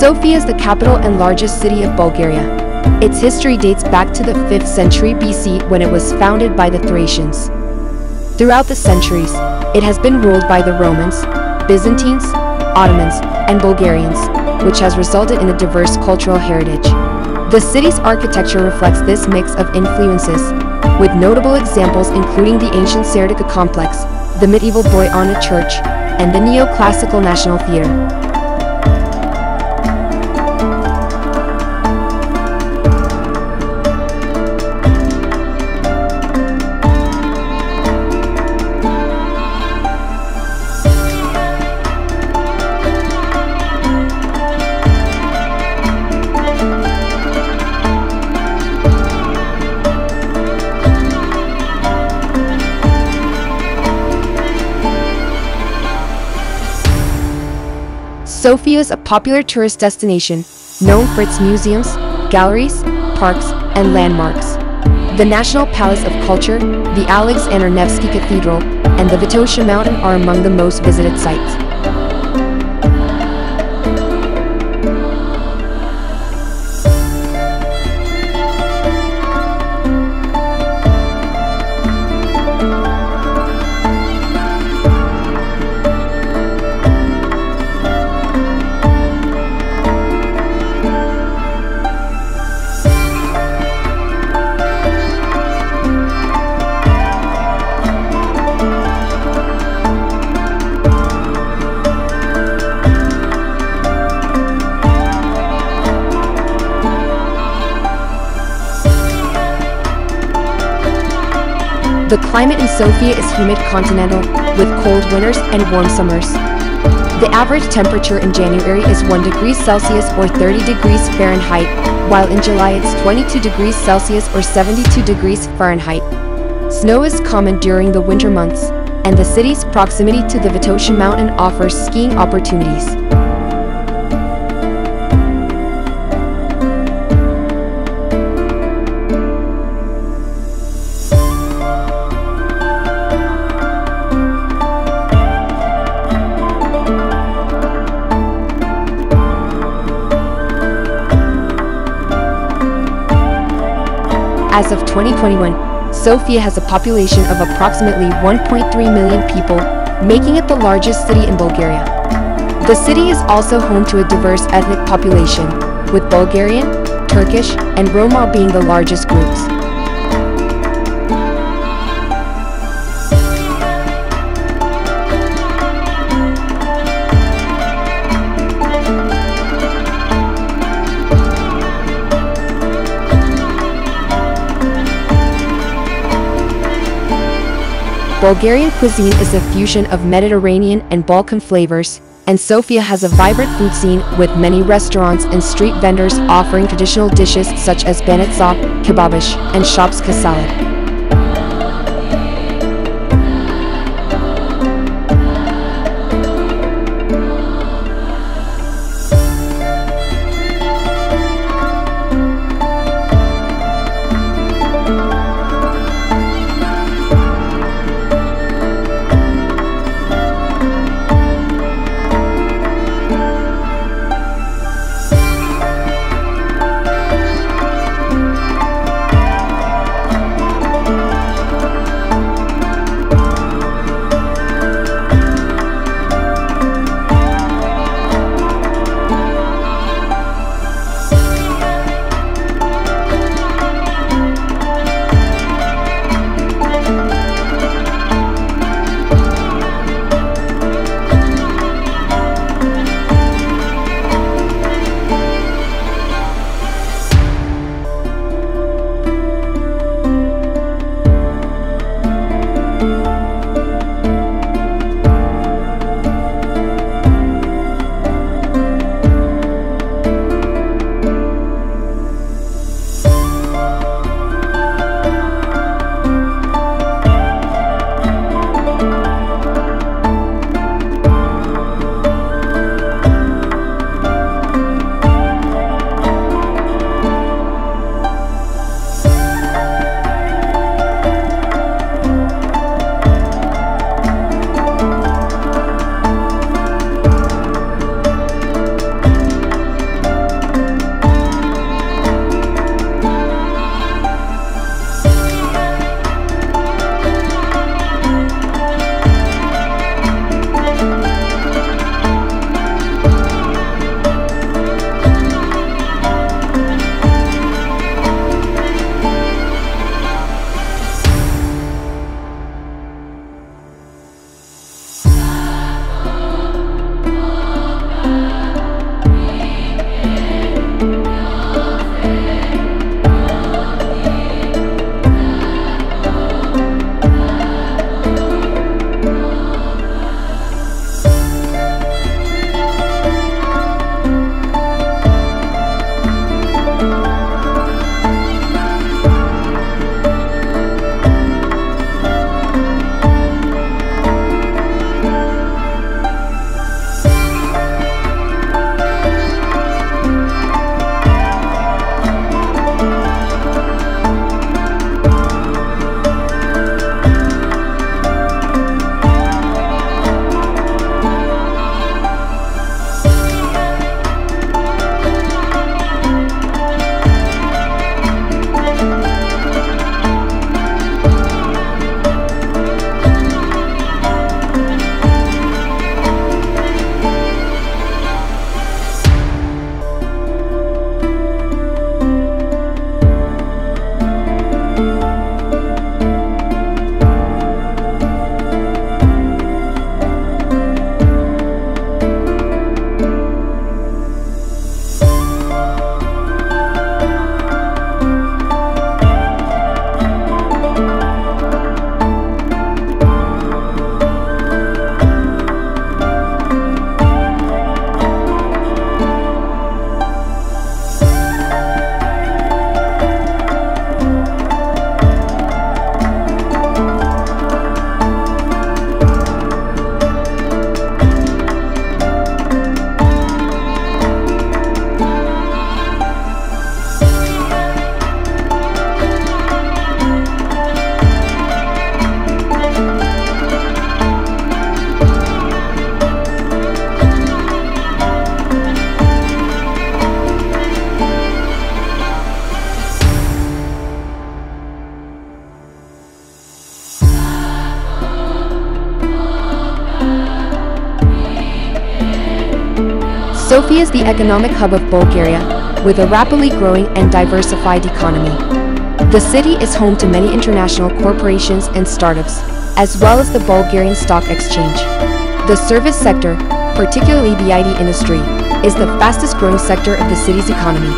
Sofia is the capital and largest city of Bulgaria. Its history dates back to the 5th century BC when it was founded by the Thracians. Throughout the centuries, it has been ruled by the Romans, Byzantines, Ottomans, and Bulgarians, which has resulted in a diverse cultural heritage. The city's architecture reflects this mix of influences, with notable examples including the ancient Serdica complex, the medieval Boyana Church, and the neoclassical National Theatre. Sofia is a popular tourist destination, known for its museums, galleries, parks, and landmarks. The National Palace of Culture, the Alexander Nevsky Cathedral, and the Vitosha Mountain are among the most visited sites. The climate in Sofia is humid continental, with cold winters and warm summers. The average temperature in January is 1 degree Celsius or 30 degrees Fahrenheit, while in July it's 22 degrees Celsius or 72 degrees Fahrenheit. Snow is common during the winter months, and the city's proximity to the Vitosha Mountain offers skiing opportunities. As of 2021, Sofia has a population of approximately 1.3 million people, making it the largest city in Bulgaria. The city is also home to a diverse ethnic population, with Bulgarian, Turkish, and Roma being the largest groups. Bulgarian cuisine is a fusion of Mediterranean and Balkan flavors, and Sofia has a vibrant food scene with many restaurants and street vendors offering traditional dishes such as banitsa, kebabish, and shopska salad. Sofia is the economic hub of Bulgaria, with a rapidly growing and diversified economy. The city is home to many international corporations and startups, as well as the Bulgarian Stock Exchange. The service sector, particularly the IT industry, is the fastest growing sector of the city's economy.